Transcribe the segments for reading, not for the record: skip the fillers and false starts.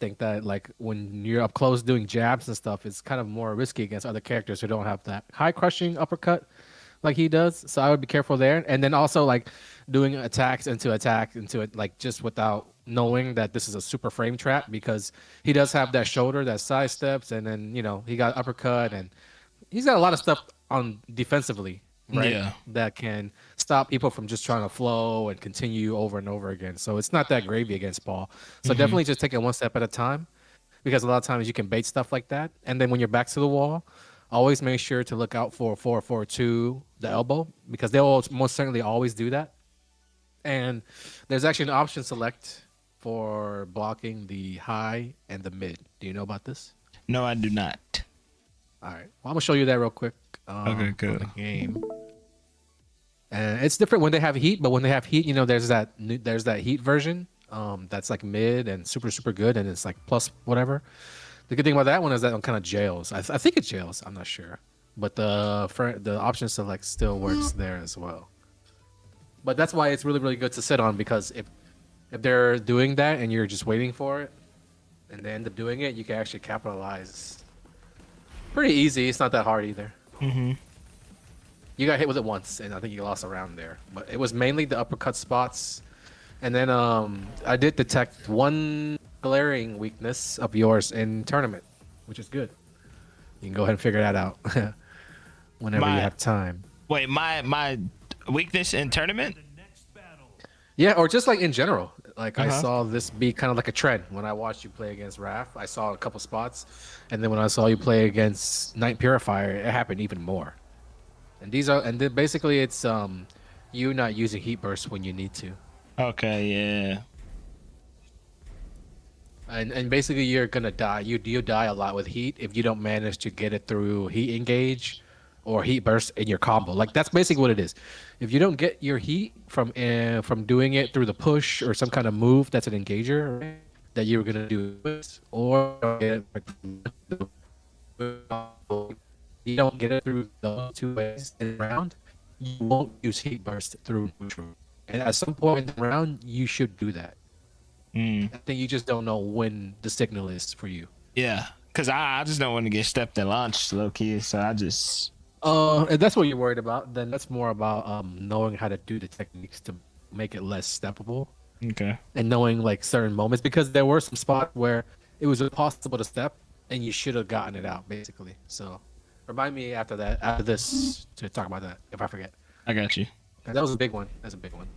think that like when you're up close doing jabs and stuff, it's kind of more risky against other characters who don't have that high crushing uppercut like he does. So I would be careful there. And then also like doing attack into it, like just without knowing that this is a super frame trap because he does have that shoulder that side steps, and then he got uppercut, and he's got a lot of stuff on defensively, right? Yeah. That can stop people from just trying to flow and continue over and over again. So it's not that gravy against Paul. So definitely just take it one step at a time, because a lot of times you can bait stuff like that. And then when you're back to the wall, always make sure to look out for 4-4-2, the elbow, because they'll most certainly always do that. And there's actually an option select for blocking the high and the mid. Do you know about this? No, I do not. All right. Well, I'm gonna show you that real quick. Okay, For cool. the game. And it's different when they have heat, but when they have heat, there's that heat version. That's like mid and super super good, and it's like plus whatever. The good thing about that one is that one kind of jails. I think it jails. I'm not sure, but the option select still works there as well. But that's why it's really really good to sit on, because if they're doing that and you're just waiting for it, and they end up doing it, you can actually capitalize. Pretty easy. It's not that hard either. Mm-hmm. You got hit with it once, and I think you lost a round there. But it was mainly the uppercut spots. And then I did detect one glaring weakness of yours in tournament, which is good. You can go ahead and figure that out whenever you have time. Wait, my weakness in tournament? Yeah, or just like in general. Like I saw this be kind of like a trend when I watched you play against Raph. I saw a couple spots, and then when I saw you play against Night Purifier, it happened even more. And then basically it's you not using heat burst when you need to. Okay, yeah. And basically you're gonna die. You die a lot with heat if you don't manage to get it through heat engage or heat burst in your combo. Like that's basically what it is. If you don't get your heat from doing it through the push or some kind of move that's an engager, right, that you were gonna do, or you don't get it through those two ways in the round, you won't use heat burst through neutral. And at some point in the round, you should do that. I think you just don't know when the signal is for you. Yeah, because I just don't want to get stepped and launched low key, so I just... If that's what you're worried about, then that's more about knowing how to do the techniques to make it less steppable. Okay. And knowing like certain moments, because there were some spots where it was impossible to step and you should have gotten it out, basically. So remind me after this to talk about that if I forget. I got you. That was a big one. That's a big one.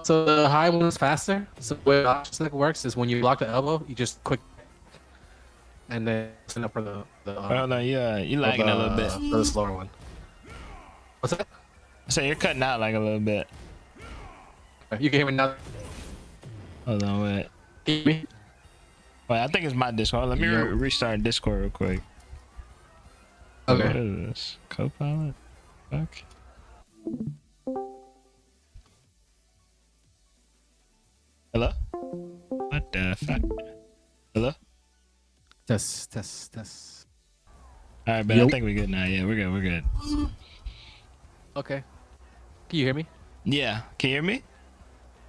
So the high one is faster. So the way option select works is when you block the elbow, you just quick and then send up for the Oh no, yeah, you lagging a little bit. for the slower one. What's that? So you're cutting out like a little bit. You can hear me now. Hold on, wait. Can you hear me? Wait, I think it's my Discord. Let me Yeah. restart Discord real quick. Okay. What is this? Copilot? Fuck. Hello? What the fuck? Hello? Test. All right, but I Yo. think we're good now. Yeah, we're good. Okay. Can you hear me? Yeah, can you hear me?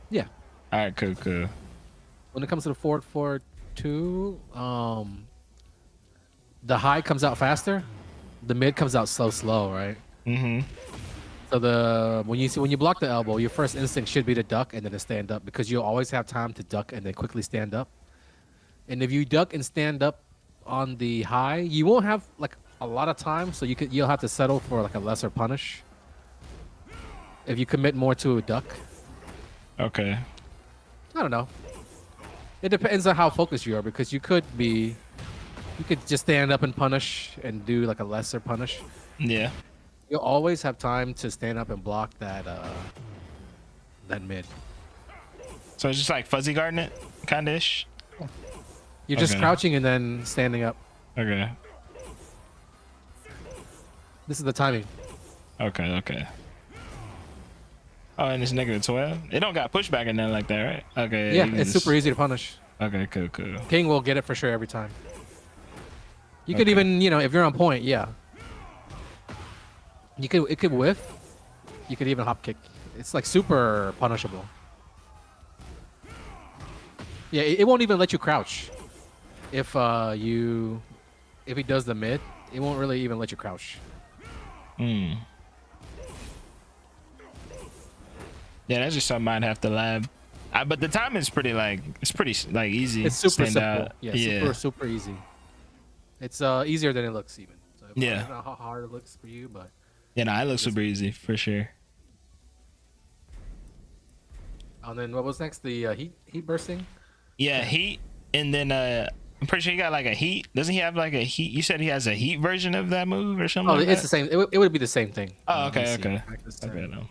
Yeah. All right, cool. When it comes to the 4-4-2, the high comes out faster, the mid comes out slow, right? Mm-hmm. So when you block the elbow, your first instinct should be to duck and then to stand up, because you'll always have time to duck and then quickly stand up. And if you duck and stand up on the high, you won't have like a lot of time, so you'll have to settle for like a lesser punish if you commit more to a duck. Okay. I don't know. It depends on how focused you are, because you could just stand up and punish and do like a lesser punish. Yeah. You'll always have time to stand up and block that mid. So it's just like fuzzy guarding it, kind of ish. You're just Okay. crouching and then standing up. Okay. This is the timing. Okay. Oh, and it's -12. It don't got pushback in there like that, right? Okay. Yeah, you can it's super easy to punish. Okay, cool. King will get it for sure every time. You could Okay. even, you know, if you're on point, yeah. You could, it could whiff. You could even hop kick. It's like super punishable. Yeah, it won't even let you crouch. If if he does the mid, it won't really even let you crouch. Hmm. Yeah, that's just something I'd have to lab. But the time is pretty like easy. It's super Stand simple. out. Yeah, super easy. It's easier than it looks even. So I Yeah. don't know how hard it looks for you, but Yeah, no, it looks super easy for sure. and then what was next? The heat bursting. Yeah, heat, and then I'm pretty sure he got like a heat. Doesn't he have like a heat? You said he has a heat version of that move or something. Oh, like it's that? the same. It would be the same thing. Oh, Let me okay, see. okay. Practice Okay, turn. no.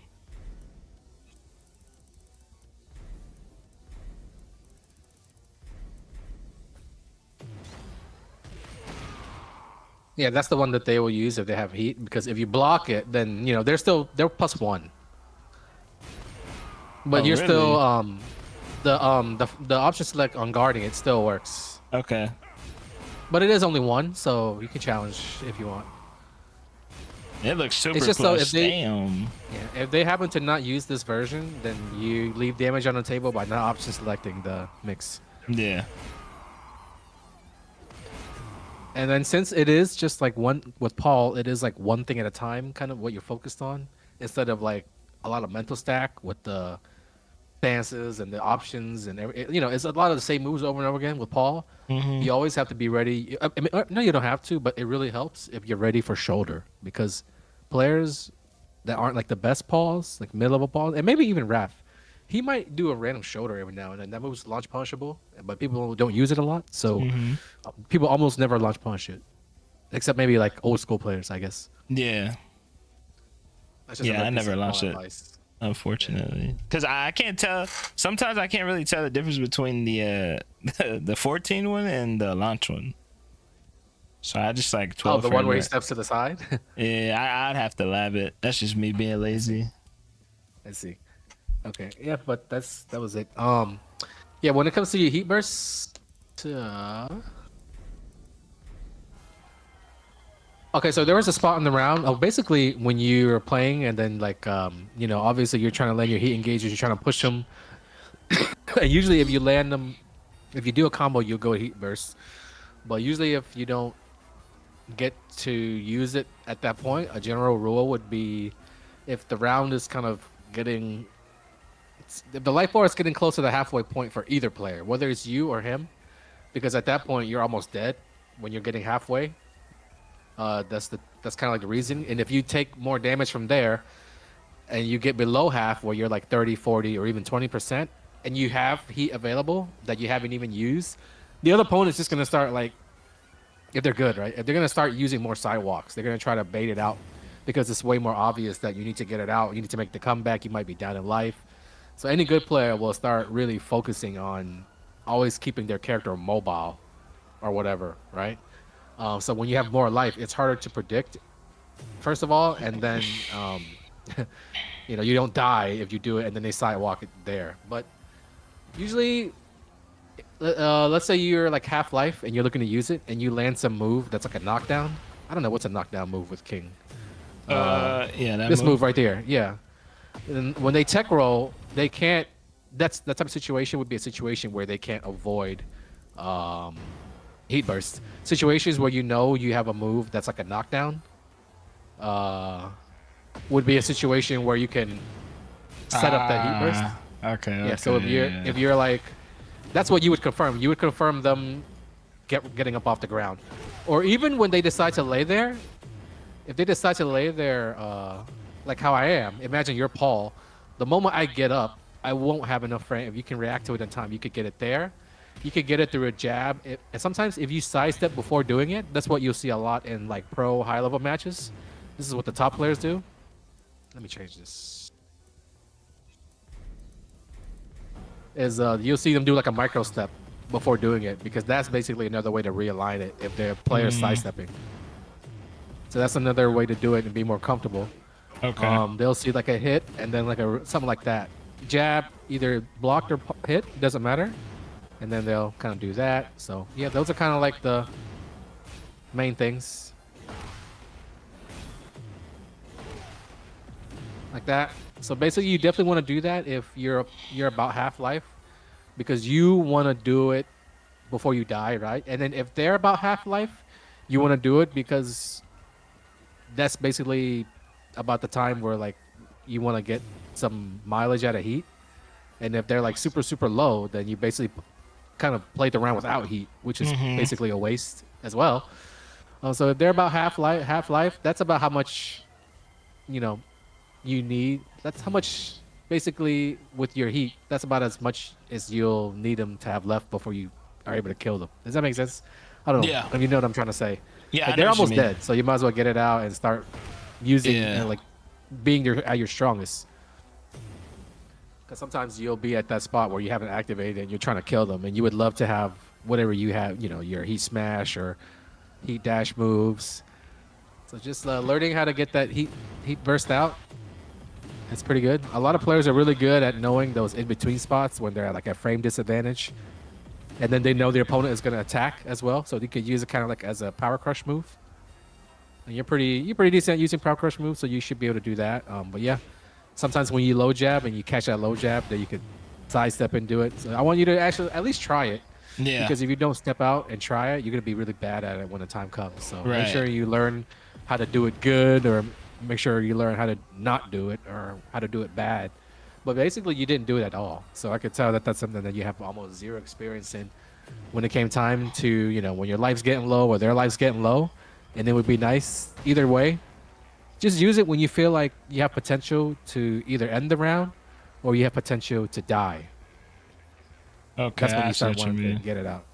Yeah, that's the one that they will use if they have heat. Because if you block it, then you know they're +1. But Oh, you're still really? the option select on guarding it still works. Okay. But it is only one, so you can challenge if you want. It looks super It's just so plush. if they Damn. if they happen to not use this version, then you leave damage on the table by not option selecting the mix. Yeah. And then since it is just like one with Paul, it is like one thing at a time, kind of what you're focused on, instead of like a lot of mental stack with the stances and the options and you know, it's a lot of the same moves over and over again with Paul. Mm-hmm. You always have to be ready. I mean, no, you don't have to, but it really helps if you're ready for shoulder because players that aren't like the best Pauls, like mid-level Pauls, and maybe even Raph, he might do a random shoulder every now and then. That move's launch punishable, but people don't use it a lot, so Mm-hmm. people almost never launch punish it, except maybe like old school players, I guess. Yeah. That's just Yeah, I never small launched it. advice. Unfortunately, because I can't tell. Sometimes I can't really tell the difference between the the 14 one and the launch one. So I just like 12. Oh, the one where he frame steps to the side. rate. Yeah, I'd have to lab it. That's just me being lazy. Let's see. Okay, yeah, but that was it. Yeah, when it comes to your heat bursts, okay, so there was a spot in the round. Oh, basically when you're playing and then like you know, obviously you're trying to land your heat engages, you're trying to push them. And usually if you land them, if you do a combo, you'll go heat burst. But usually if you don't get to use it at that point, a general rule would be if the round is kind of getting if the life bar is getting close to the halfway point for either player, whether it's you or him, because at that point you're almost dead when you're getting halfway. That's kind of like the reason. And if you take more damage from there, and you get below half, where you're like 30, 40, or even 20%, and you have heat available that you haven't even used, the other opponent's just gonna start like, if they're good, right? If they're gonna start using more sidewalks, they're gonna try to bait it out because it's way more obvious that you need to get it out. You need to make the comeback. You might be down in life. So any good player will start really focusing on always keeping their character mobile or whatever, right? So when you have more life, it's harder to predict, first of all, and then you know, you don't die if you do it and then they sidewalk it there. But usually, let's say you're like half life and you're looking to use it and you land some move that's like a knockdown. I don't know what's a knockdown move with King. Yeah, that This move right there, yeah. And when they tech roll, they can't. That's that type of situation would be a situation where they can't avoid heat burst. Situations where you know you have a move that's like a knockdown would be a situation where you can set up that heat burst. Okay. Yeah. So if you're like, that's what you would confirm. You would confirm them getting up off the ground, or even when they decide to lay there. If they decide to lay there, like how I am, imagine you're Paul. The moment I get up, I won't have enough frame. If you can react to it in time, you could get it there. You could get it through a jab. And sometimes if you sidestep before doing it, that's what you'll see a lot in like pro high level matches. This is what the top players do. Let me change this. You'll see them do like a micro step before doing it because that's basically another way to realign it if their player's sidestepping. So that's another way to do it and be more comfortable. Okay. They'll see like a hit and then like something like that. Jab, either blocked or hit, doesn't matter. And then they'll kind of do that. So yeah, those are kind of like the main things. Like that. So basically, you definitely want to do that if you're about half life, because you want to do it before you die, right? And then if they're about half life, you want to do it because that's basically about the time where like you want to get some mileage out of heat. And if they're like super low, then you basically kind of played around without heat, which is basically a waste as well. So if they're about half life, that's about how much you know you need. That's how much basically with your heat. That's about as much as you'll need them to have left before you are able to kill them. Does that make sense? I don't know Yeah. if you know what I'm trying to say. Yeah, Like I know they're what you almost mean. dead, so you might as well get it out and start using Yeah. like being at your strongest. Because sometimes you'll be at that spot where you haven't activated and you're trying to kill them, and you would love to have whatever you have, your heat smash or heat dash moves. So just learning how to get that heat burst out. It's pretty good. A lot of players are really good at knowing those in between spots when they're at like a frame disadvantage, and then they know their opponent is going to attack as well, so they could use it kind of like as a power crush move. And you're pretty decent at using power crush moves, so you should be able to do that. But yeah, sometimes when you low jab and you catch that low jab, then you could sidestep and do it. So I want you to actually at least try it. Yeah. Because if you don't step out and try it, you're gonna be really bad at it when the time comes. So Right. make sure you learn how to do it good, or make sure you learn how to not do it, or how to do it bad. But basically, you didn't do it at all. So I could tell that that's something that you have almost zero experience in. When it came time to, when your life's getting low or their life's getting low, and it would be nice either way. Just use it when you feel like you have potential to either end the round or you have potential to die. Okay. That's when I you see start what you wanting to mean. get it out.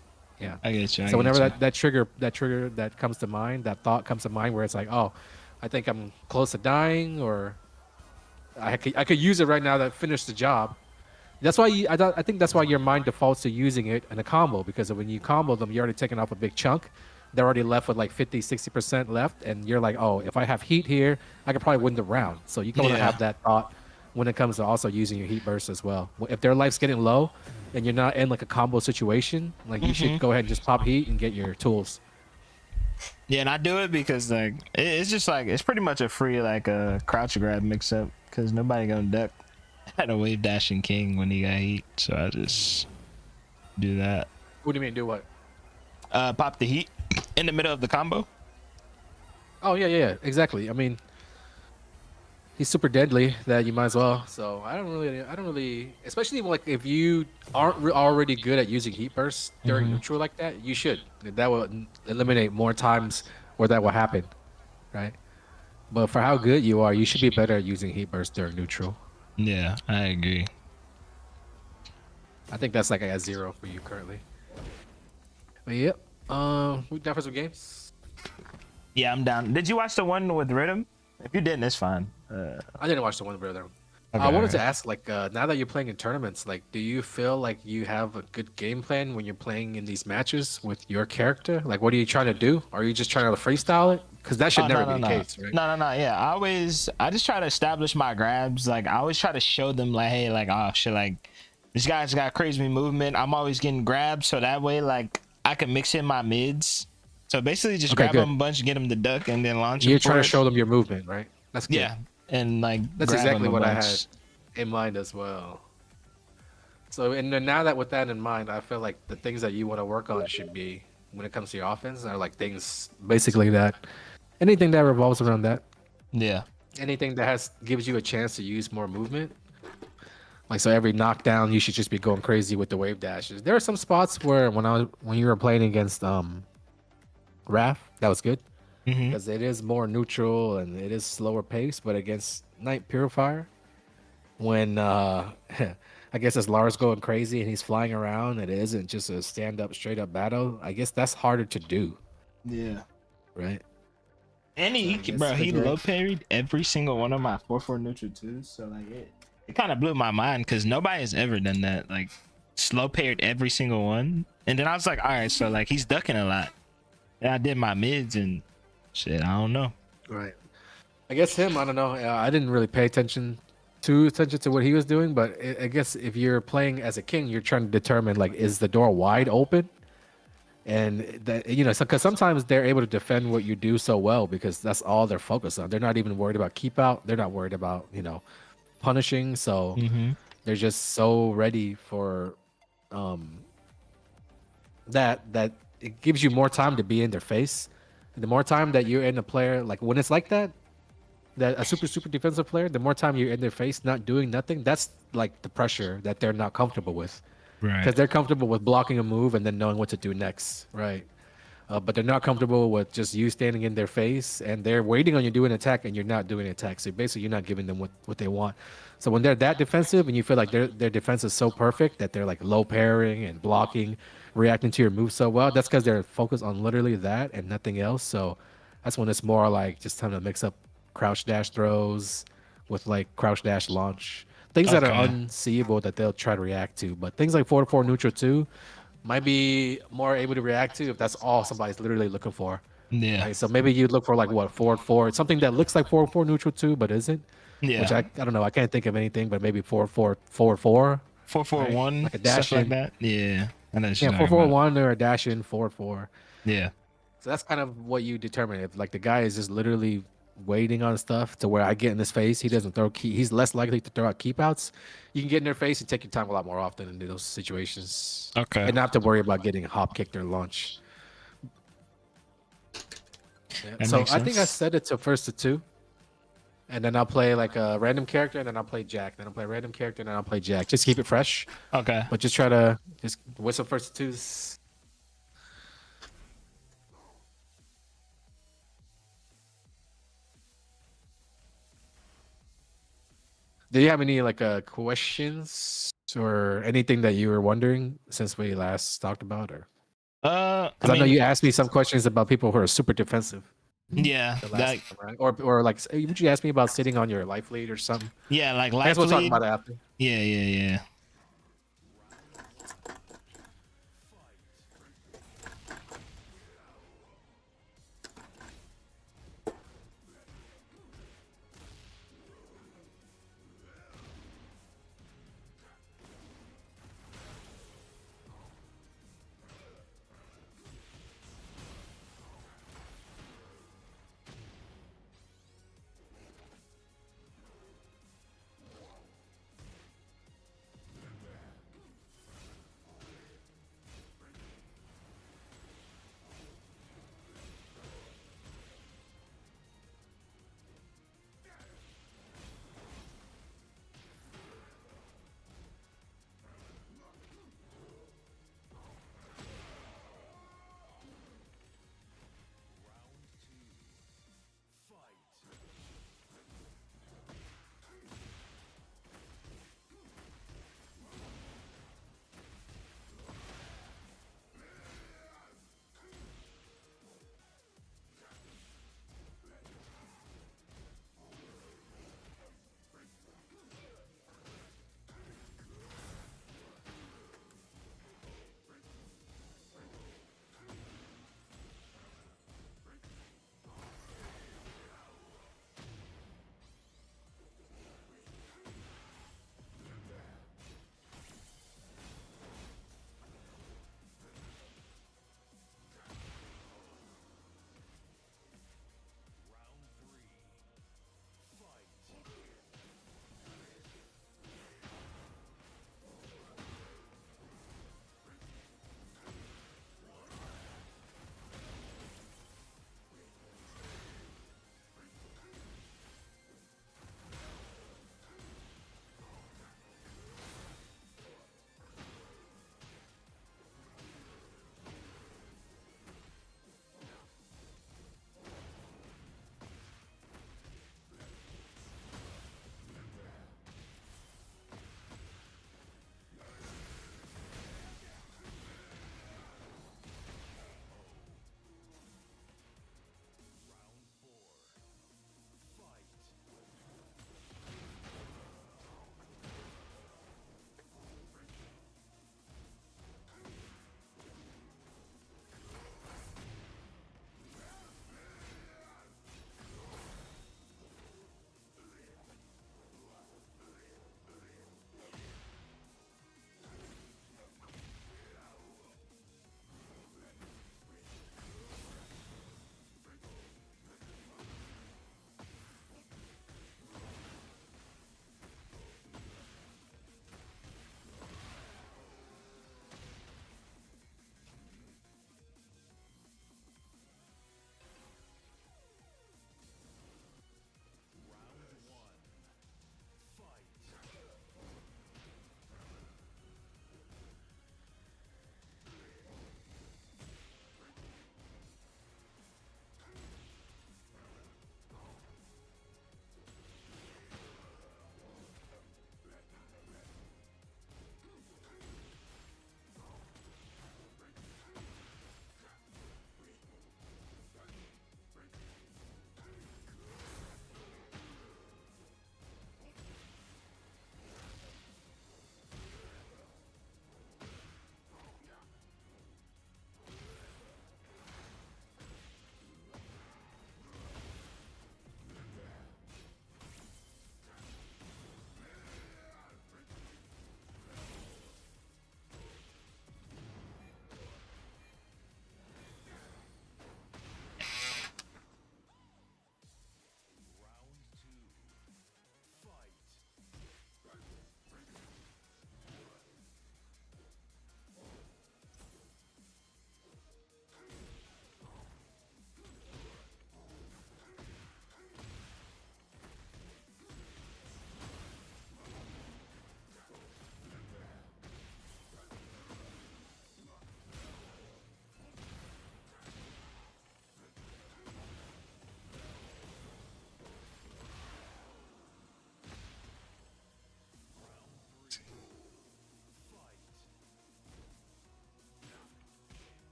Yeah. I get you. So whenever that trigger that comes to mind, that thought comes to mind, where it's like, oh, I think I'm close to dying, or I could use it right now to finish the job. That's why I think that's why your mind defaults to using it in a combo, because when you combo them, you're already taking off a big chunk. They're already left with like 50-60% left, and you're like, oh, if I have heat here, I could probably win the round. So you want to have that thought when it comes to also using your heat burst as well. If their life's getting low and you're not in like a combo situation, like you should go ahead and just pop heat and get your tools. Yeah, and I do it because like it's just like it's pretty much a free like a crouch grab mix up because nobody gonna duck at a wave dashing king when he got heat, so I just do that. What do you mean do what? Pop the heat in the middle of the combo. Oh yeah, exactly. I mean, he's super deadly that you might as well. So I don't really, especially like if you aren't already good at using heat bursts during neutral like that, you should. That will eliminate more times where that will happen, right? But for how good you are, you should be better at using heat bursts during neutral. Yeah, I agree. I think that's like a 0 for you currently. But yep. We down for some games? Yeah, I'm down. Did you watch the one with Rhythm? If you didn't, it's fine. I didn't watch the one with them. Okay, I wanted to alright. ask, like, now that you're playing in tournaments, like, do you feel like you have a good game plan when you're playing in these matches with your character? Like, what are you trying to do? Are you just trying to freestyle it? Because that should never be the case, right? No. Yeah, I just try to establish my grabs. Like, I always try to show them, like, hey, like, oh shit, like, this guy's got crazy movement. I'm always getting grabbed, so that way, like, I can mix in my mids. So basically, just grab them a bunch, get them to duck, and then launch them. You're trying to show them your movement, right? That's good. Yeah, and like That's grab exactly them a what I had bunch. in mind as well. So, and then now that with that in mind, I feel like the things that you want to work on should be, when it comes to your offense, are like things basically that anything that revolves around that, Yeah. anything that gives you a chance to use more movement. Like, so every knockdown, you should just be going crazy with the wave dashes. There are some spots where when you were playing against Raph, that was good because it is more neutral and it is slower pace. But against Night Purifier, when I guess as Lars going crazy and he's flying around and it isn't just a stand up straight up battle, I guess that's harder to do, Yeah. right? And he low parried every single one of my 4/4 neutral twos. So like it kind of blew my mind because nobody has ever done that. Like slow parried every single one. And then I was like, all right, so like he's ducking a lot. And I did my mids and shit, I don't know. Right. I guess him. I don't know. I didn't really pay attention to what he was doing, but I guess if you're playing as a king, you're trying to determine like, is the door wide open? And that, because sometimes they're able to defend what you do so well because that's all they're focused on. They're not even worried about keep out. They're not worried about punishing. So Mm-hmm. they're just so ready for um that it gives you more time to be in their face. And the more time that you're in a player, like when it's like that a super defensive player, the more time you're in their face not doing nothing, that's like the pressure that they're not comfortable with Right. because they're comfortable with blocking a move and then knowing what to do next, right? But they're not comfortable with just you standing in their face and they're waiting on you doing an attack and you're not doing an attack. So basically, you're not giving them what they want. So when they're that defensive and you feel like their defense is so perfect that they're like low parrying and blocking, reacting to your move so well, that's because they're focused on literally that and nothing else. So that's when it's more like just time to mix up crouch dash throws with like crouch dash launch. Things that are Okay. unseeable that they'll try to react to. But things like 4-4 neutral too might be more able to react to if that's all somebody's literally looking for. Yeah. Right. So maybe you look for like what 4-4, something that looks like 4-4 neutral too, but isn't. Which I Yeah. don't know. I can't think of anything, but maybe 4-4-4-4. Four four Right. one Like a stuff dash like in. that. Yeah. I know what Yeah, you're four talking four about. one or a dash in 4-4. Yeah. So that's kind of what you determine. If like the guy is just literally waiting on stuff to where I get in his face, he doesn't throw key. He's less likely to throw out keep outs. You can get in their face and take your time a lot more often in those situations, Okay. and not have to worry about getting hop kicked or launch. Yeah. That So makes I think I sense. set it to first to two, and then I'll play like a random character, and then I'll play Jack. Then I'll play a random character, and then I'll play Jack. Just keep it fresh, Okay. but just try to just whistle first to twos. Do you have any like questions or anything that you were wondering since we last talked about, or I because I know mean, you asked me some questions about people who are super defensive yeah, the last like time, right? Or like, would you ask me about sitting on your life lead or something? yeah, like I guess life we'll talk lead. about it after. Yeah, yeah, yeah.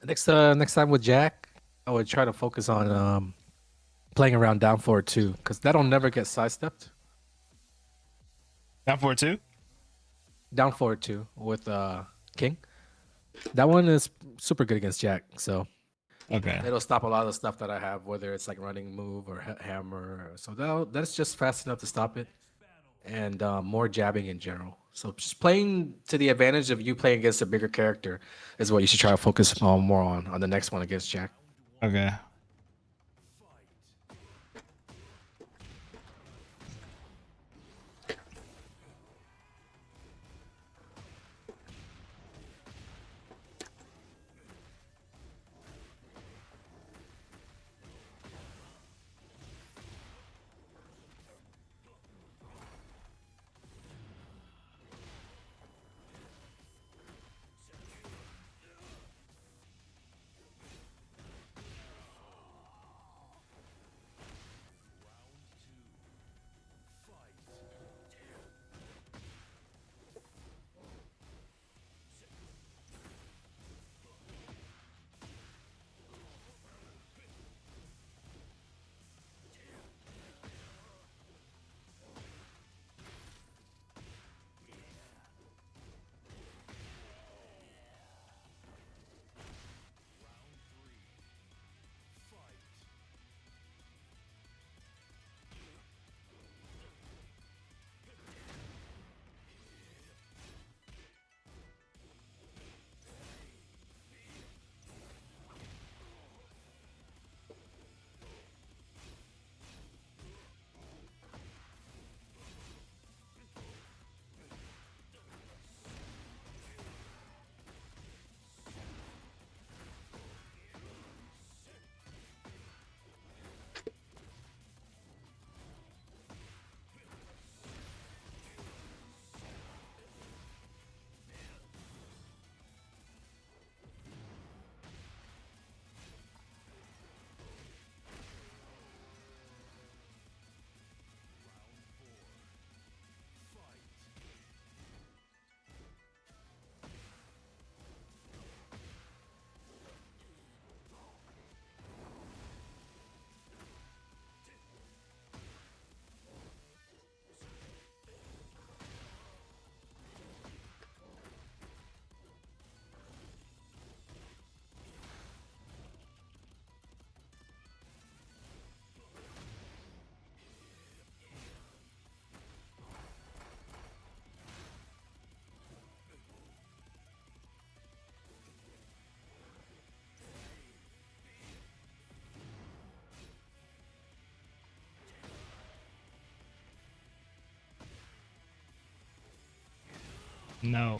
Next time with Jack, I would try to focus on playing around down forward too, because that'll never get sidestepped. Down for it too. Down forward too with King. That one is super good against Jack, so Okay. it'll stop a lot of the stuff that I have, whether it's like running move or hammer. So that's just fast enough to stop it, and more jabbing in general. So just playing to the advantage of you playing against a bigger character is what you should try to focus on more on the next one against Jack. Okay. No.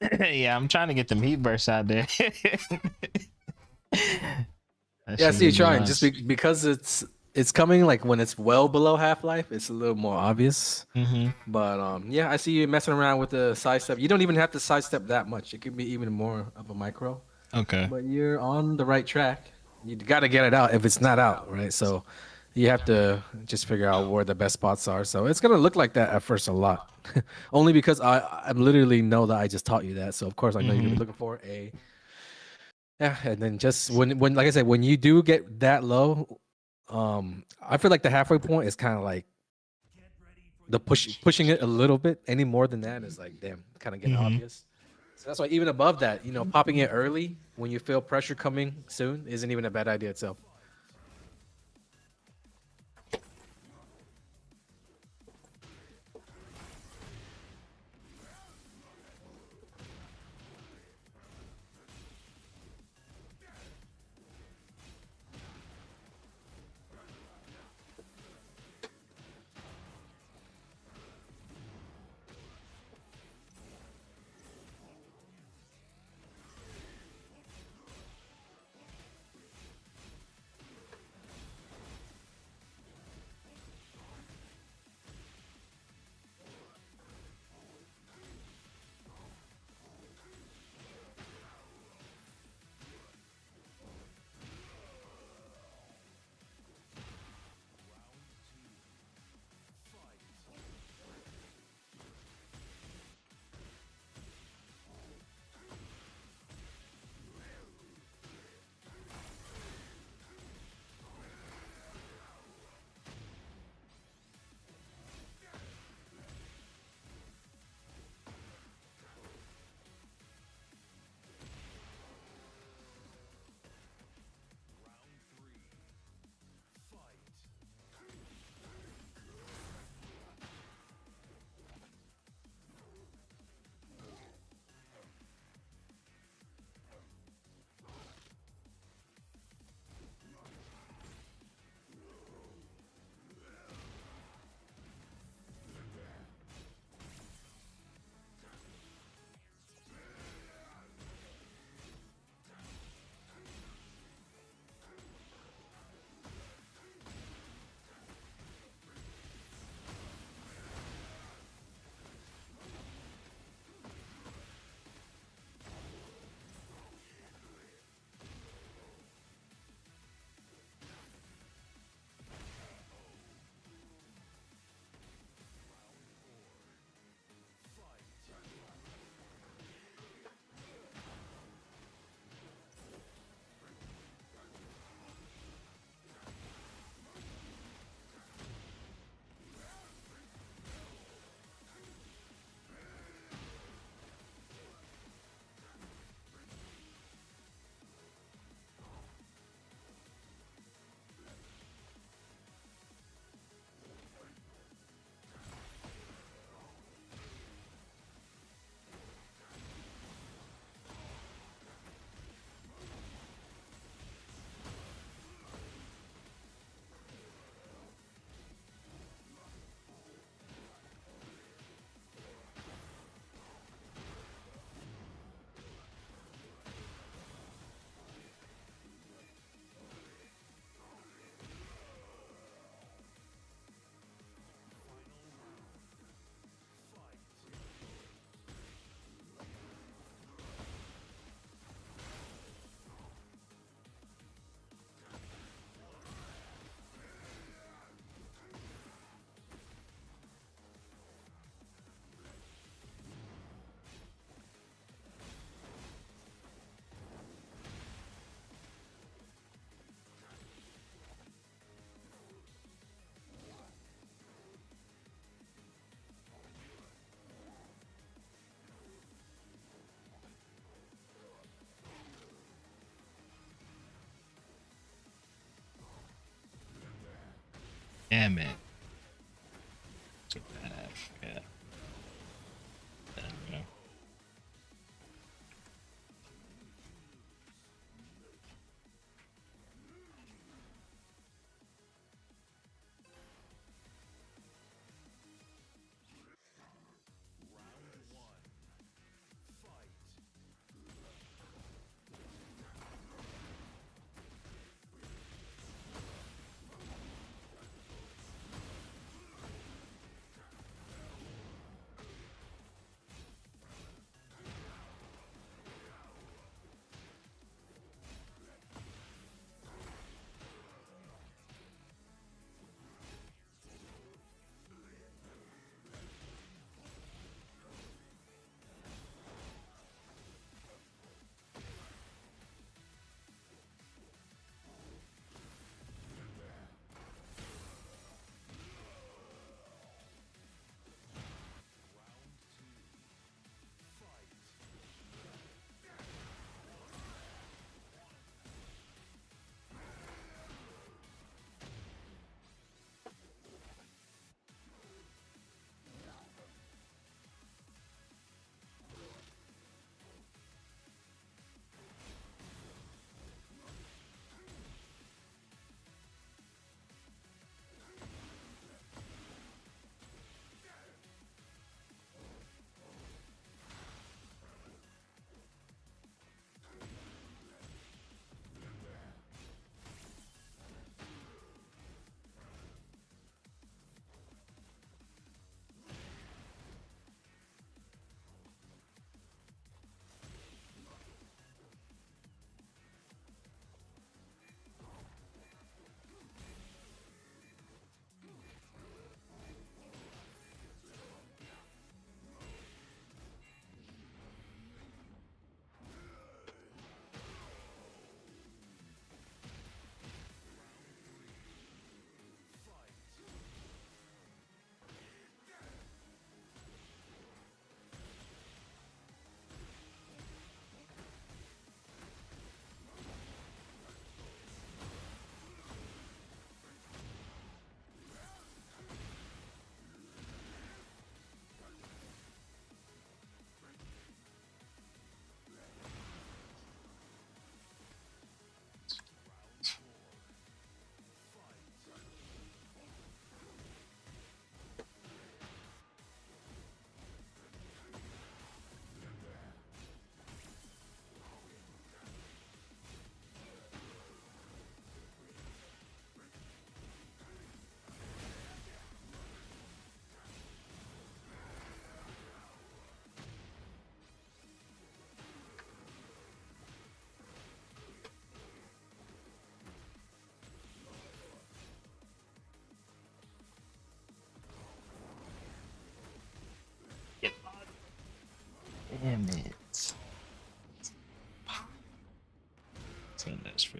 Yeah, I'm trying to get them heat bursts out there. That Yeah, I shit see you gonna be trying. Just nice. because it's coming like when it's well below half life, it's a little more obvious. Mm-hmm. But yeah, I see you messing around with the sidestep. You don't even have to sidestep that much. It could be even more of a micro. Okay. But you're on the right track. You got to get it out if it's not out, right? So you have to just figure out where the best spots are. So it's gonna look like that at first a lot, only because I literally know that I just taught you that. So of course I know you're gonna Mm-hmm. be looking for a yeah, and then just when like I said, when you do get that low, I feel like the halfway point is kind of like the pushing it a little bit. Any more than that is like damn, kind of getting Mm-hmm. obvious. So that's why even above that, popping it early when you feel pressure coming soon isn't even a bad idea itself. Damn it. Took that off. Yeah. There we go. Damn it. So that's for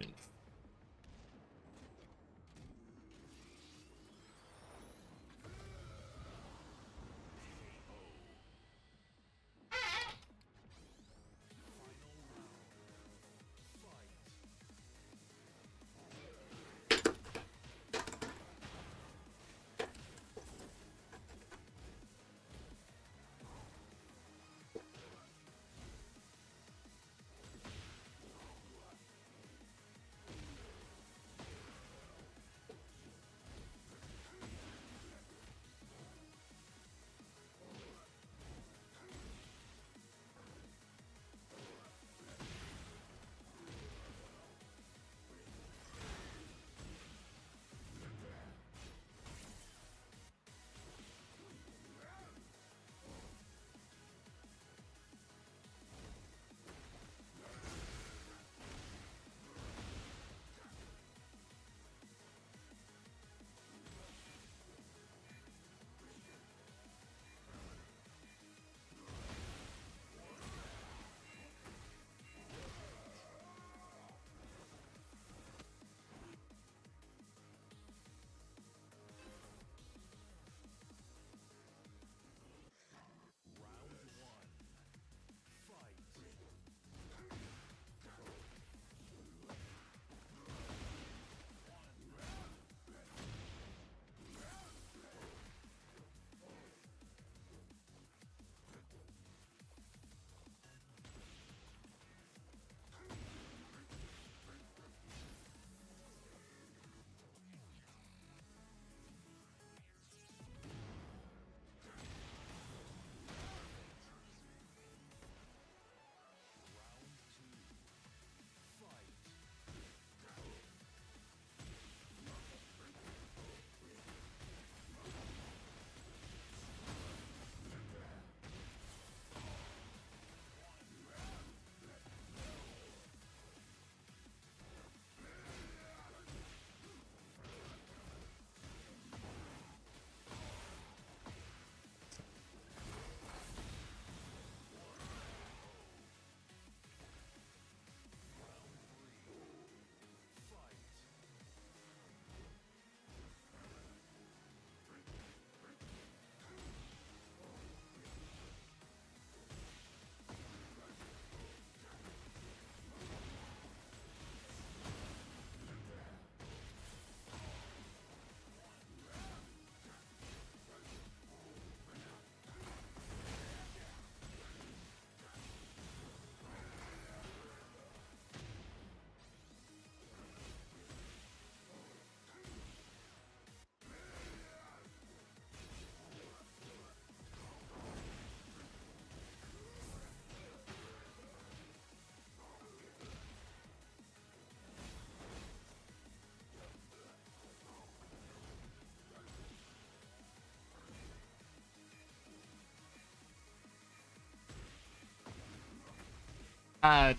God.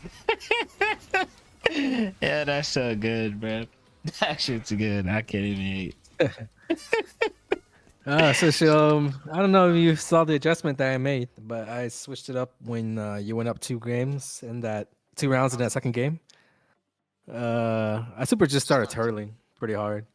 Yeah, that's so good, bro. That shit's good. I can't even hate. I don't know if you saw the adjustment that I made, but I switched it up when you went up 2 games in that 2 rounds in that second game. I super just started turtling pretty hard.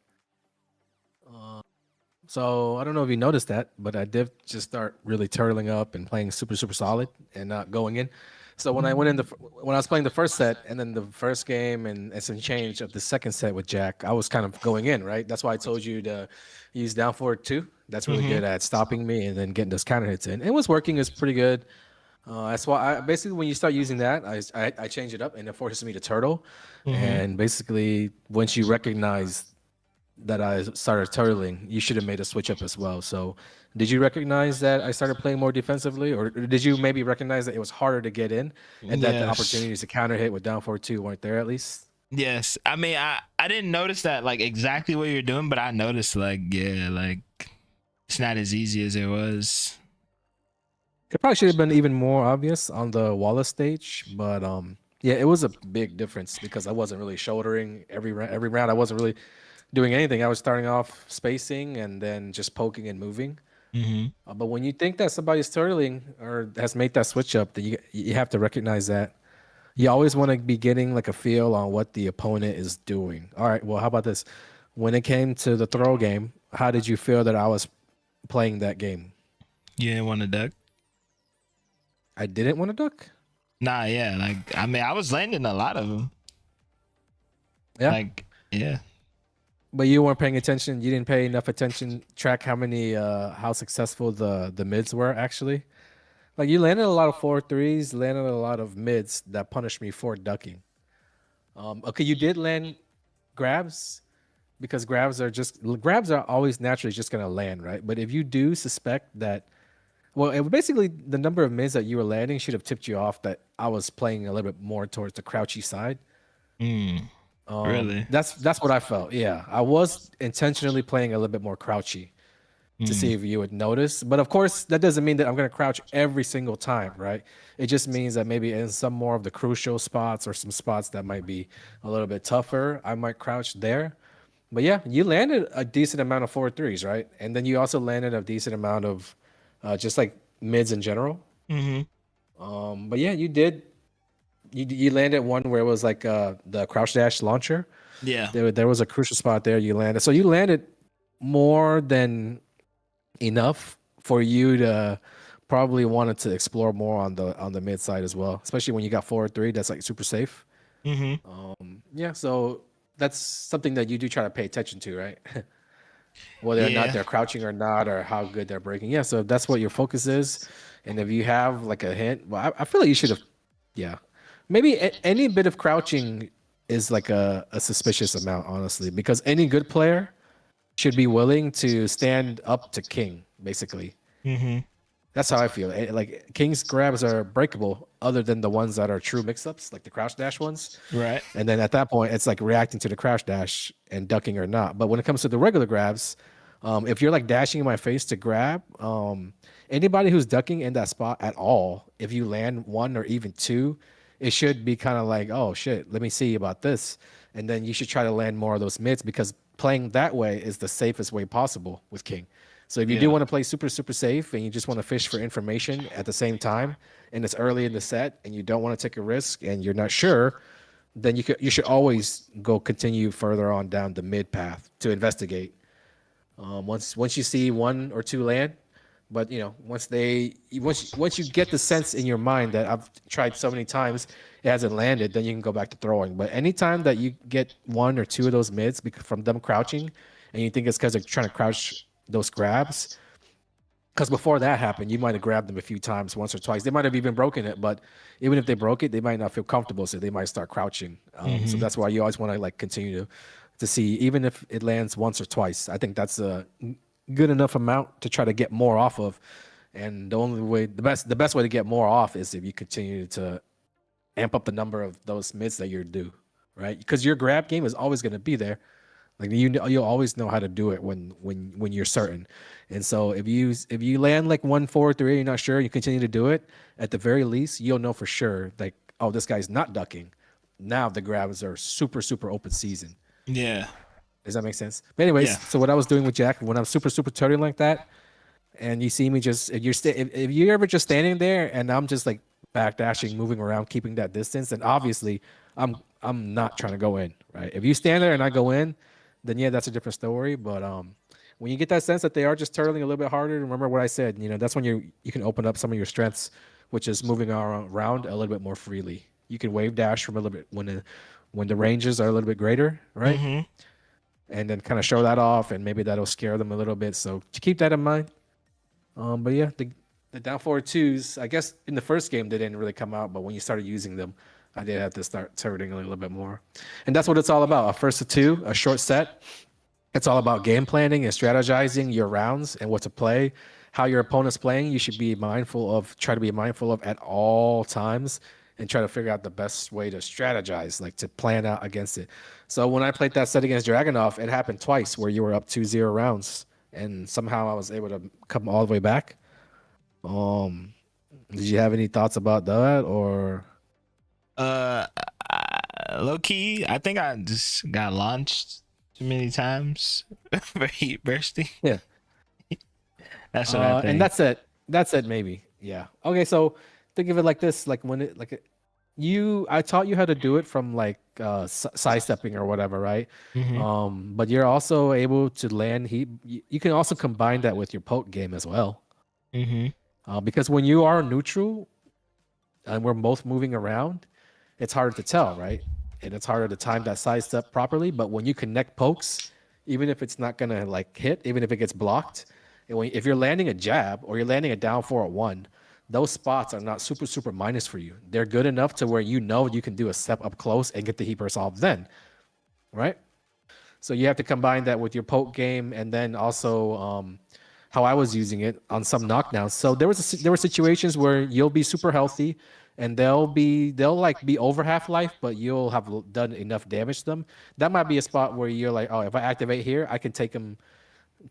So I don't know if you noticed that, but I did just start really turtling up and playing super solid and not going in. So when I went in when I was playing the first set and then the first game and some change of the second set with Jack, I was kind of going in, right? That's why I told you to use down forward two. That's really Mm-hmm. good at stopping me and then getting those counter hits in. It was working. It's pretty good. That's why I basically when you start using that, I change it up and it forces me to turtle. Mm-hmm. And basically, once you recognize that I started turtling, you should have made a switch up as well. So, did you recognize that I started playing more defensively, or did you maybe recognize that it was harder to get in and that the Yes. opportunities to counter hit with down 4-2 weren't there at least? Yes. I mean, I didn't notice that like exactly what you're doing, but I noticed like yeah, like it's not as easy as it was. It probably should have been even more obvious on the Wallace stage, but yeah, it was a big difference because I wasn't really shouldering every round. I wasn't really doing anything. I was starting off spacing and then just poking and moving. Mm-hmm. But when you think that somebody's turtling or has made that switch up, then you have to recognize that you always want to be getting like a feel on what the opponent is doing. All right, well, how about this? When it came to the throw game, how did you feel that I was playing that game? You didn't want to duck? I didn't want to duck. Nah, yeah. Like, I mean, I was landing a lot of them. Yeah, Like, yeah. but you weren't paying attention. You didn't pay enough attention. Track how successful the mids were actually. Like you landed a lot of 4 threes, landed a lot of mids that punished me for ducking. Okay, you did land grabs because grabs are always naturally just gonna land, right? But if you do suspect that, well, basically the number of mids that you were landing should have tipped you off that I was playing a little bit more towards the crouchy side. Mm, really? That's what I felt. Yeah, I was intentionally playing a little bit more crouchy to see Mm, if you would notice. But of course, that doesn't mean that I'm going to crouch every single time, right? It just means that maybe in some more of the crucial spots or some spots that might be a little bit tougher, I might crouch there. But yeah, you landed a decent amount of 4 threes, right? And then you also landed a decent amount of just like mids in general. mm-hmm. But yeah, you did. You landed one where it was like the crouch dash launcher. Yeah. There was a crucial spot there you landed. So you landed more than enough for you to probably wanted to explore more on the mid side as well, especially when you got 4 3. That's like super safe. Mm-hmm. Yeah, so that's something that you do try to pay attention to, right? Whether or not Yeah. they're crouching or not, or how good they're breaking. Yeah, so if that's what your focus is, and if you have like a hint, well, I feel like you should have, yeah, maybe any bit of crouching is like a suspicious amount, honestly, because any good player should be willing to stand up to king, basically. Mm-hmm. That's how I feel. Like king's grabs are breakable, other than the ones that are true mix-ups, like the crouch dash ones. Right. And then at that point, it's like reacting to the crouch dash and ducking or not. But when it comes to the regular grabs, if you're like dashing in my face to grab, anybody who's ducking in that spot at all, if you land one or even two, it should be kind of like, oh shit, let me see about this. And then you should try to land more of those mids because playing that way is the safest way possible with king. So if you do Yeah. want to play super, super safe and you just want to fish for information at the same time, and it's early in the set and you don't want to take a risk and you're not sure, then you should always go continue further on down the mid path to investigate. Once you see one or two land, but you know once you get the sense in your mind that I've tried so many times it hasn't landed, then you can go back to throwing. But anytime that you get one or two of those mids from them crouching, and you think it's because they're trying to crouch those grabs, because before that happened, you might have grabbed them a few times, once or twice. They might have even broken it, but even if they broke it, they might not feel comfortable, so they might start crouching. So Mm-hmm. that's why you always want to like continue to see, even if it lands once or twice. I think that's a good enough amount to try to get more off of. And the only way, the best way to get more off is if you continue to amp up the number of those mids that you're due, right? Because your grab game is always going to be there. Like you'll always know how to do it when you're certain. And so if you land like 1 4 3, you're not sure, you continue to do it. At the very least, you'll know for sure. Like, oh, this guy's not ducking. Now the grabs are super super open season. Yeah. Does that make sense? But anyways, Yeah. so what I was doing with Jack when I'm super super turning like that, and you see me just if you're ever just standing there and I'm just like backdashing, moving around, keeping that distance, then obviously I'm not trying to go in, right? If you stand there and I go in, then yeah, that's a different story. But when you get that sense that they are just turtling a little bit harder, remember what I said. You know, that's when you can open up some of your strengths, which is moving around a little bit more freely. You can wave dash from a little bit when the ranges are a little bit greater, right? Mm-hmm. And then kind of show that off, and maybe that'll scare them a little bit. So to keep that in mind. But yeah, the down forward twos, I guess in the first game they didn't really come out, but when you started using them, I did have to start turning a little bit more. And that's what it's all about. A first to two, a short set. It's all about game planning and strategizing your rounds and what to play, how your opponent's playing. You should try to be mindful of at all times and try to figure out the best way to strategize, like to plan out against it. So when I played that set against Dragonov, it happened twice where you were up 2-0 rounds and somehow I was able to come all the way back. Um, did you have any thoughts about that or? Uh, Low key, I think I just got launched too many times for heat bursting. Yeah. That's what I And think. that's it. That's it, maybe. Yeah. Okay, so think of it like this: like when it, I taught you how to do it from like sidestepping or whatever, right? Hmm. But you're also able to land heat. You can also combine that with your poke game as well, Hmm. because when you are neutral and we're both moving around, it's harder to tell, right? And it's harder to time that sidestep properly. But when you connect pokes, even if it's not gonna like hit, even if it gets blocked, and if you're landing a jab or you're landing a down 4 at 1, those spots are not super minus for you. They're good enough to where you know you can do a step up close and get the heat burst off then, right? So you have to combine that with your poke game, and then also how I was using it on some knockdowns. So there were situations where you'll be super healthy, and they'll like be over half life, but you'll have done enough damage to them. That might be a spot where you're like, oh, if I activate here, I can take them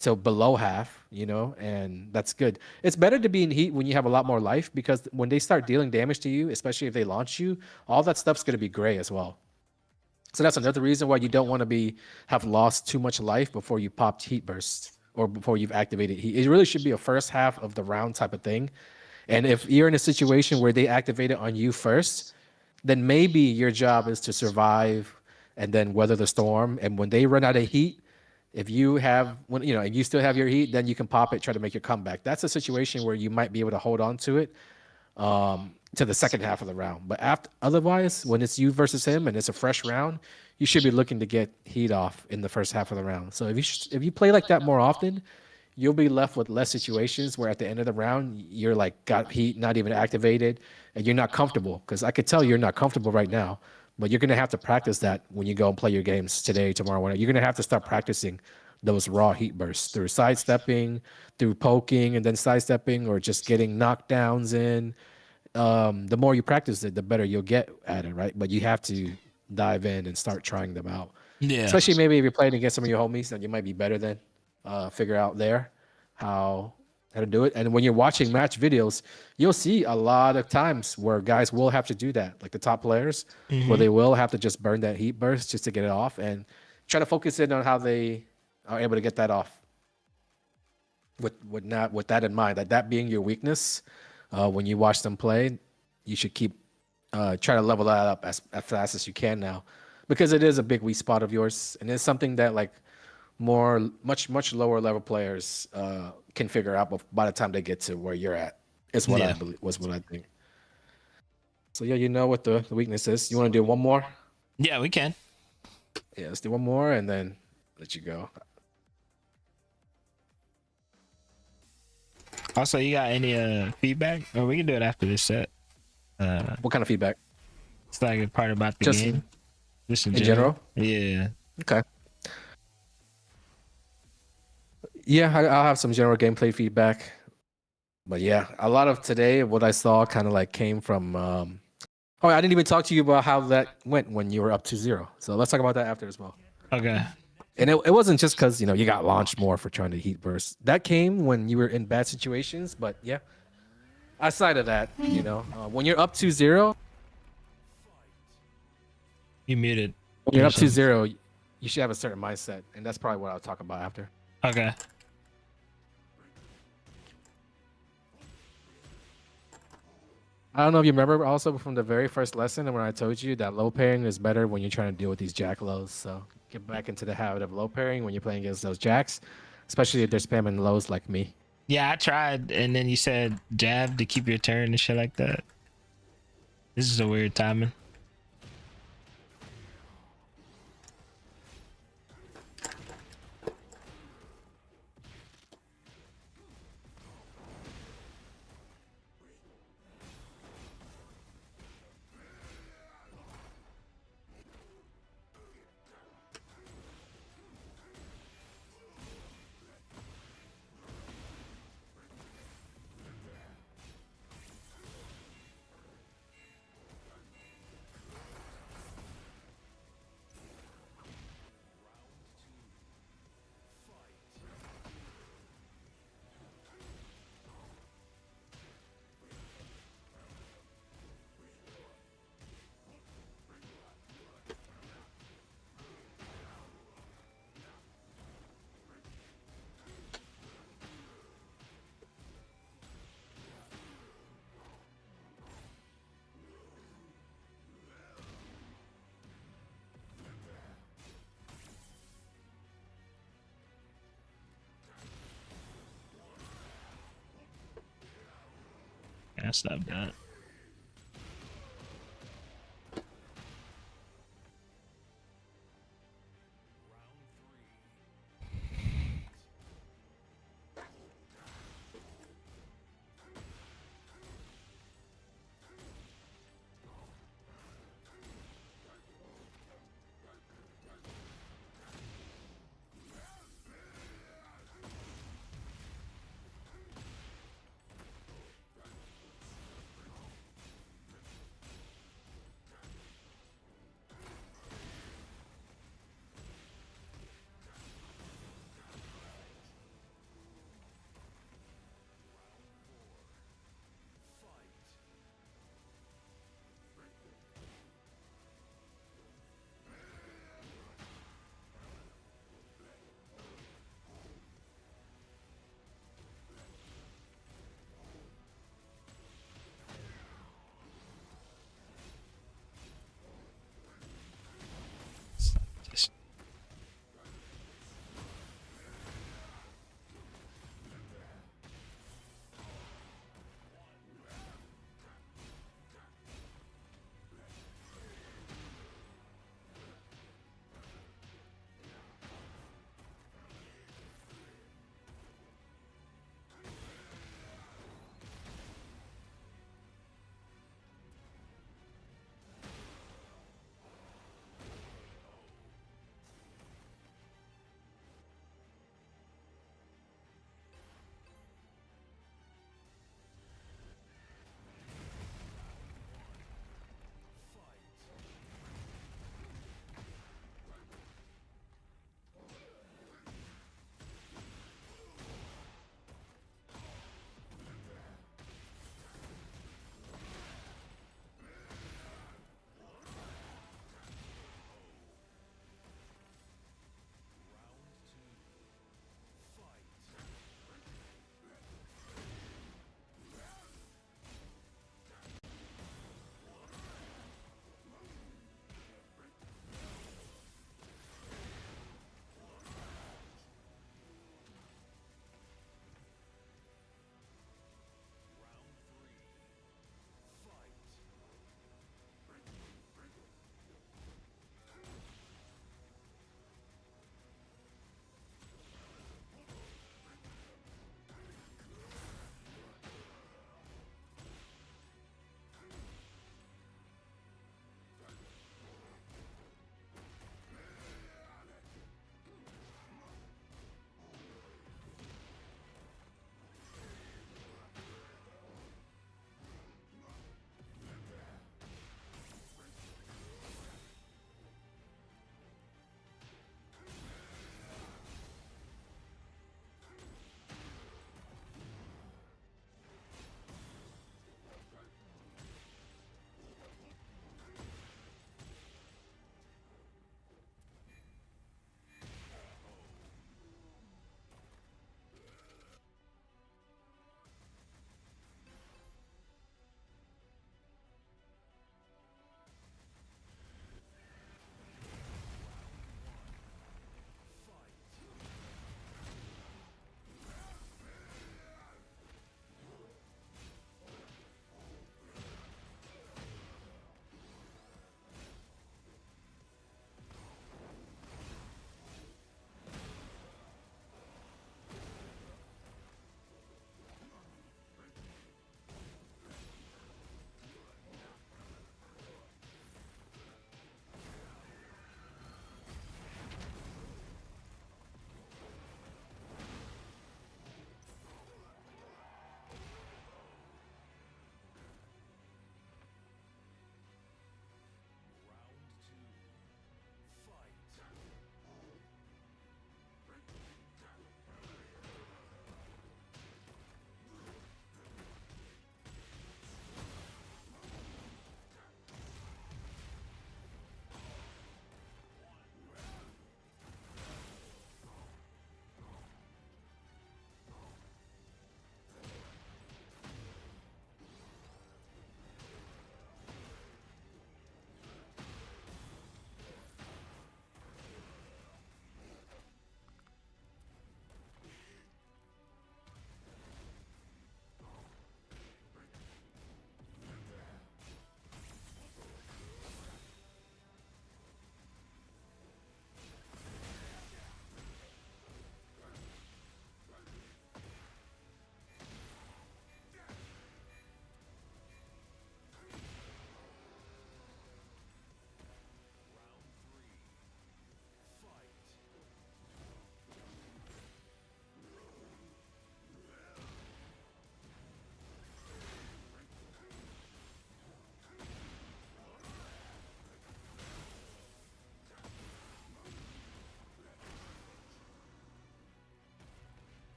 to below half, and that's good. It's better to be in heat when you have a lot more life, because when they start dealing damage to you, especially if they launch you, all that stuff's going to be gray as well. So that's another reason why you don't want to have lost too much life before you popped heat burst or before you've activated heat. It really should be a first half of the round type of thing. And if you're in a situation where they activate it on you first, then maybe your job is to survive and then weather the storm. And when they run out of heat, if you still have your heat, then you can pop it, try to make your comeback. That's a situation where you might be able to hold on to it to the second half of the round. But otherwise, when it's you versus him and it's a fresh round, you should be looking to get heat off in the first half of the round. So if you play like that more often, you'll be left with less situations where at the end of the round you're like got heat not even activated and you're not comfortable, because I could tell you're not comfortable right now. But you're gonna have to practice that when you go and play your games today, tomorrow, whatever. You're gonna have to start practicing those raw heat bursts through sidestepping, through poking and then sidestepping, or just getting knockdowns in. The more you practice it, the better you'll get at it, right? But you have to dive in and start trying them out. Yeah. Especially maybe if you're playing against some of your homies, then you might be better than figure out there how how to do it. And when you're watching match videos, you'll see a lot of times where guys will have to do that, like the top players, where Hmm. they will have to just burn that heat burst just to get it off and try to focus in on how they are able to get that off with that in mind, that being your weakness. When you watch them play, you should keep try to level that up as fast as you can now, because it is a big weak spot of yours, and it's something that like much lower level players can figure out by the time they get to where you're at. Is what I Yeah. believe was what I think. So yeah, you know what the weakness is. You want to do one more? Yeah, we can. Yeah, let's do one more and then let you go. Also, you got any feedback? Or we can do it after this set. What kind of feedback? It's like a part about the Just game. Just in in general. general? Yeah. Okay. Yeah, I'll have some general gameplay feedback. But yeah, a lot of today, what I saw kind of like came from. Oh, I didn't even talk to you about how that went when you were up 2-0. So let's talk about that after as well. Okay. And it wasn't just because you got launched more for trying to heat burst. That came when you were in bad situations. But yeah, outside of that, when you're up 2-0, You muted. when you're up 2-0, you should have a certain mindset, and that's probably what I'll talk about after. Okay. I don't know if you remember also from the very first lesson and when I told you that low pairing is better when you're trying to deal with these jack lows. So get back into the habit of low pairing when you're playing against those jacks, especially if they're spamming lows like me. Yeah, I tried, and then you said jab to keep your turn and shit like that. This is a weird timing. I stopped that.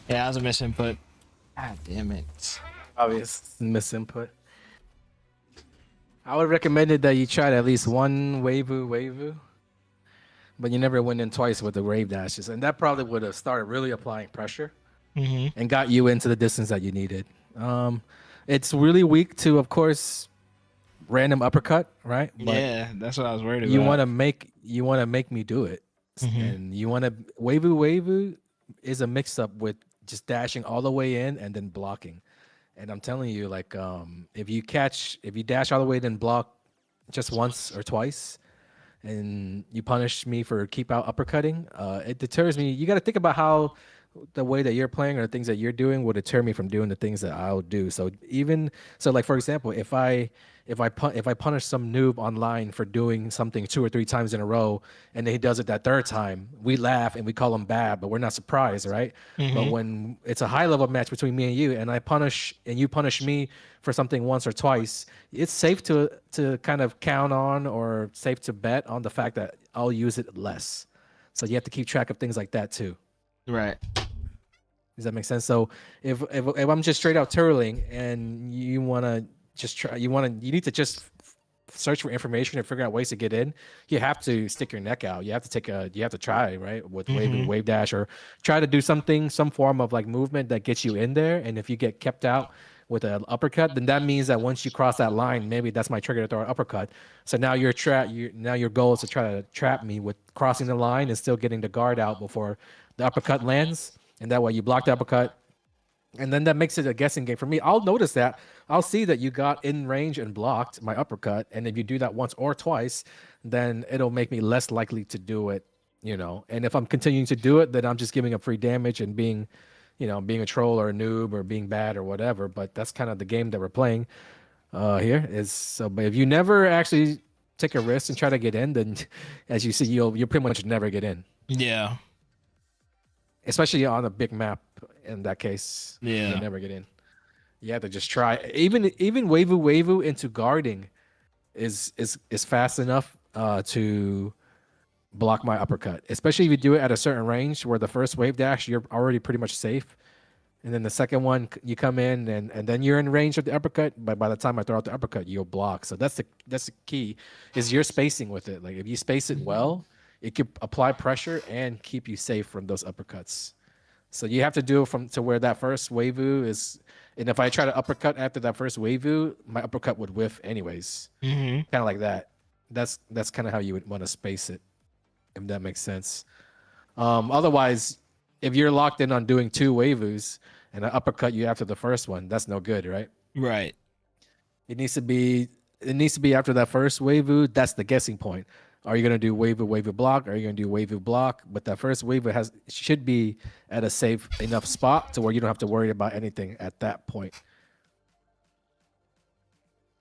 Yeah, that was a misinput. God damn it. Obvious misinput. I would recommend it that you try at least one Wavu, but you never went in twice with the wave dashes, and that probably would have started really applying pressure Mm-hmm. and got you into the distance that you needed. Um, it's really weak to, of course, random uppercut, right? But Yeah, that's what I was worried you about. want to make me do it, Mm-hmm. and you want to Wavu is a mix up with just dashing all the way in and then blocking. And I'm telling you, like, if you dash all the way then block just once or twice, and you punish me for keep out uppercutting, it deters me. You got to think about how the way that you're playing or the things that you're doing will deter me from doing the things that I'll do. So even so, like for example, if I punish some noob online for doing something 2 or 3 times in a row, and then he does it that third time, we laugh and we call him bad, but we're not surprised, right? But Mm-hmm. when it's a high level match between me and you, and I punish and you punish me for something once or twice, it's safe to kind of count on or safe to bet on the fact that I'll use it less. So you have to keep track of things like that too. Right. Does that make sense? So if I'm just straight out turtling and you want to just try, you need to just search for information and figure out ways to get in. You have to stick your neck out. You have to try, right, with Mm-hmm. wave dash, or try to do something, some form of like movement that gets you in there. And if you get kept out with an uppercut, then that means that once you cross that line, maybe that's my trigger to throw an uppercut. So now now your goal is to try to trap me with crossing the line and still getting the guard out before the uppercut lands. And that way you block the uppercut, and then that makes it a guessing game for me. I'll notice that. I'll see that you got in range and blocked my uppercut, and if you do that once or twice, then it'll make me less likely to do it. And if I'm continuing to do it, then I'm just giving up free damage and being a troll or a noob or being bad or whatever. But that's kind of the game that we're playing here. Is so. But if you never actually take a risk and try to get in, then as you see, you'll pretty much never get in, Yeah. especially on a big map. In that case, you'll Yeah. never get in. You have to just try. Even Wavu into guarding is fast enough to block my uppercut. Especially if you do it at a certain range where the first wave dash you're already pretty much safe, and then the second one you come in and then you're in range of the uppercut. But by the time I throw out the uppercut, you'll block. So that's the key, is your spacing with it. Like if you space it well, it could apply pressure and keep you safe from those uppercuts. So you have to do it from to where that first wavu is. And if I try to uppercut after that first wavu, my uppercut would whiff anyways. Mm-hmm. Kind of like that. That's kind of how you would want to space it, if that makes sense. Otherwise, if you're locked in on doing two wavus and I uppercut you after the first one, that's no good, right? Right. It needs to be after that first wavu. That's the guessing point. Are you gonna do wavu block? Or are you gonna do wavu block? But that first wavu should be at a safe enough spot to where you don't have to worry about anything at that point.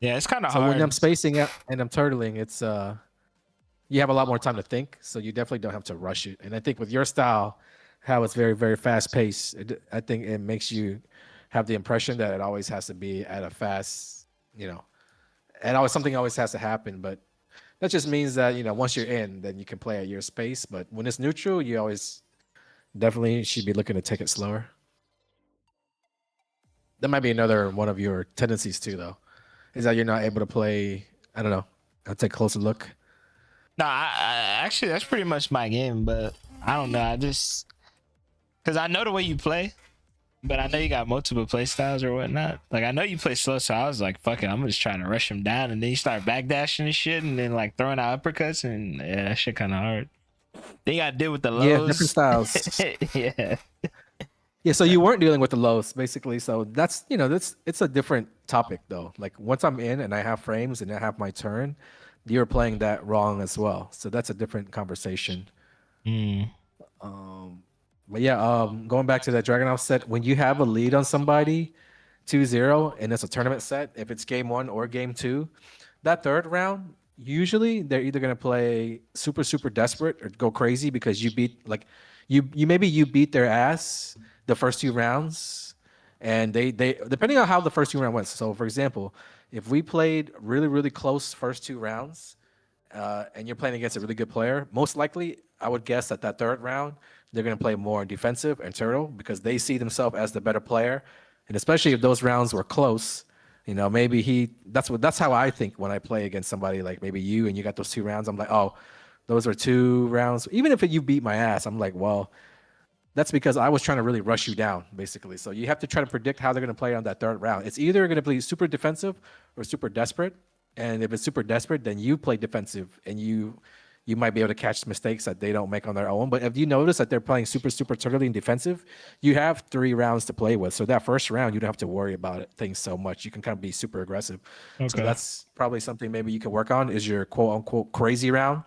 Yeah, it's kind of So when I'm hard. spacing out and I'm turtling, it's you have a lot more time to think. So you definitely don't have to rush it. And I think with your style, how it's very, very fast paced, I think it makes you have the impression that it always has to be at a fast, and always something always has to happen. But that just means that once you're in, then you can play at your space. But when it's neutral, you always definitely should be looking to take it slower. That might be another one of your tendencies too, though, is that you're not able to play. I don't know. I'll take a closer look. No, I actually that's pretty much my game, but I don't know. I just because I know the way you play, but I know you got multiple play styles or whatnot. Like I know you play slow, so I was like, "Fuck it, I'm just trying to rush him down," and then you start backdashing and shit, and then like throwing out uppercuts, and yeah, that shit kind of hard. Then you got to deal with the Yeah, different lows. styles. Yeah. Yeah, so you weren't dealing with the lows basically. So that's it's a different topic though. Like once I'm in and I have frames and I have my turn, you're playing that wrong as well. So that's a different conversation. Mm. But yeah, going back to that Dragunov set, when you have a lead on somebody 2-0 and it's a tournament set, if it's game one or game two, that third round, usually they're either gonna play super, super desperate or go crazy because you beat like you beat their ass the first 2 rounds, and they depending on how the first 2 rounds went. So for example, if we played really, really close first 2 rounds, and you're playing against a really good player, most likely I would guess that that third round they're going to play more defensive and turtle because they see themselves as the better player. And especially if those rounds were close, maybe that's how I think when I play against somebody like maybe you and you got those 2 rounds. I'm like, oh, those are 2 rounds. Even if you beat my ass, I'm like, well, that's because I was trying to really rush you down, basically. So you have to try to predict how they're going to play on that 3rd round. It's either going to be super defensive or super desperate. And if it's super desperate, then you play defensive, and you might be able to catch mistakes that they don't make on their own. But if you notice that they're playing super, super turtly and defensive, you have 3 rounds to play with. So that first round, you don't have to worry about things so much. You can kind of be super aggressive. So that's probably something maybe you can work on is your quote unquote crazy round,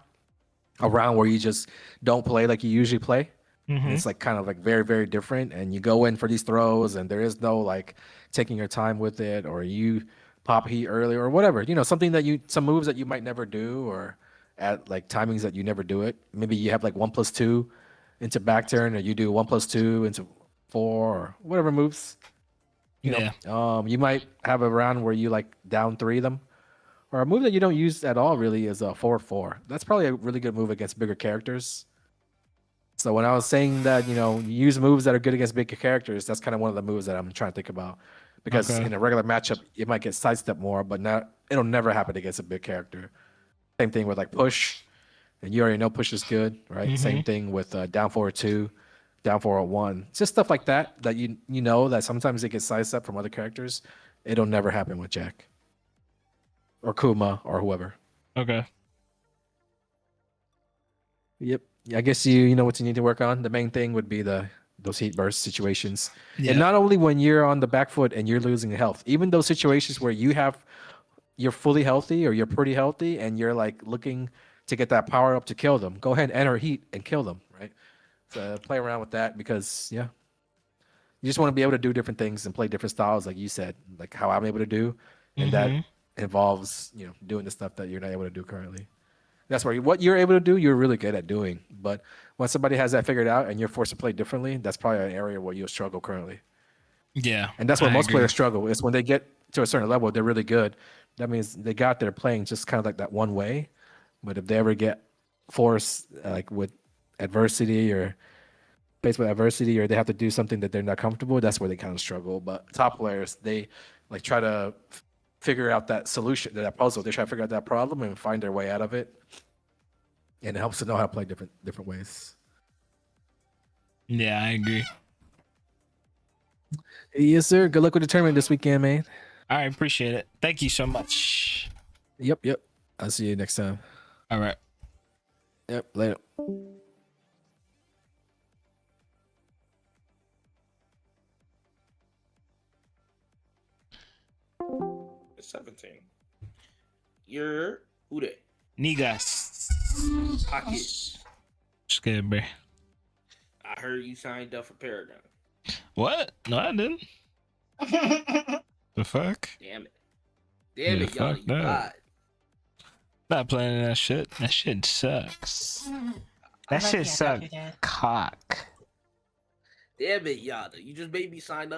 a round where you just don't play like you usually play. And it's like kind of like very, very different. And you go in for these throws and there is no like taking your time with it, or you pop heat early or whatever, something some moves that you might never do, or at like timings that you never do it. Maybe you have like 1+2 into back turn, or you do 1+2 into 4 or whatever moves. You might have a round where you like down 3 them, or a move that you don't use at all really is a 4-4. That's probably a really good move against bigger characters. So when I was saying that, you use moves that are good against bigger characters, that's kind of one of the moves that I'm trying to think about. Because in a regular matchup, it might get sidestepped more, but it'll never happen against a big character. Same thing with like push, and you already know push is good, right? Same thing with down 4-2, down 4-1. It's just stuff like that you know that sometimes it gets sidestepped from other characters. It'll never happen with Jack or Kuma or whoever. Okay. Yep. I guess you know what you need to work on. The main thing would be those heat burst situations. Yeah. And not only when you're on the back foot and you're losing health, even those situations where you're fully healthy or you're pretty healthy and you're like looking to get that power up to kill them. Go ahead and enter heat and kill them, right? So play around with that because you just want to be able to do different things and play different styles, like you said, like how I'm able to do. And that involves, doing the stuff that you're not able to do currently. That's where what you're able to do, you're really good at doing. But when somebody has that figured out and you're forced to play differently, that's probably an area where you'll struggle currently. Yeah. And that's where most players struggle, is when they get to a certain level, they're really good. That means they got there playing just kind of like that one way. But if they ever get forced like with adversity or faced with adversity, or they have to do something that they're not comfortable, that's where they kind of struggle. But top players, they like try to figure out that solution to that puzzle. They try to figure out that problem and find their way out of it. And it helps to know how to play different ways. Yeah, I agree. Yes, sir. Good luck with the tournament this weekend, man. All right, appreciate it. Thank you so much. Yep. I'll see you next time. All right. Yep, later. It's 17. You're who that? Nigas. Pocket. What's good, bro? I heard you signed up for Paragon. What? No, I didn't. The fuck? Damn it. Damn it, y'all. Fuck You that. lied. Not playing that shit. That shit sucks. That shit sucks. Cock. Damn it, Yada. You just made me sign up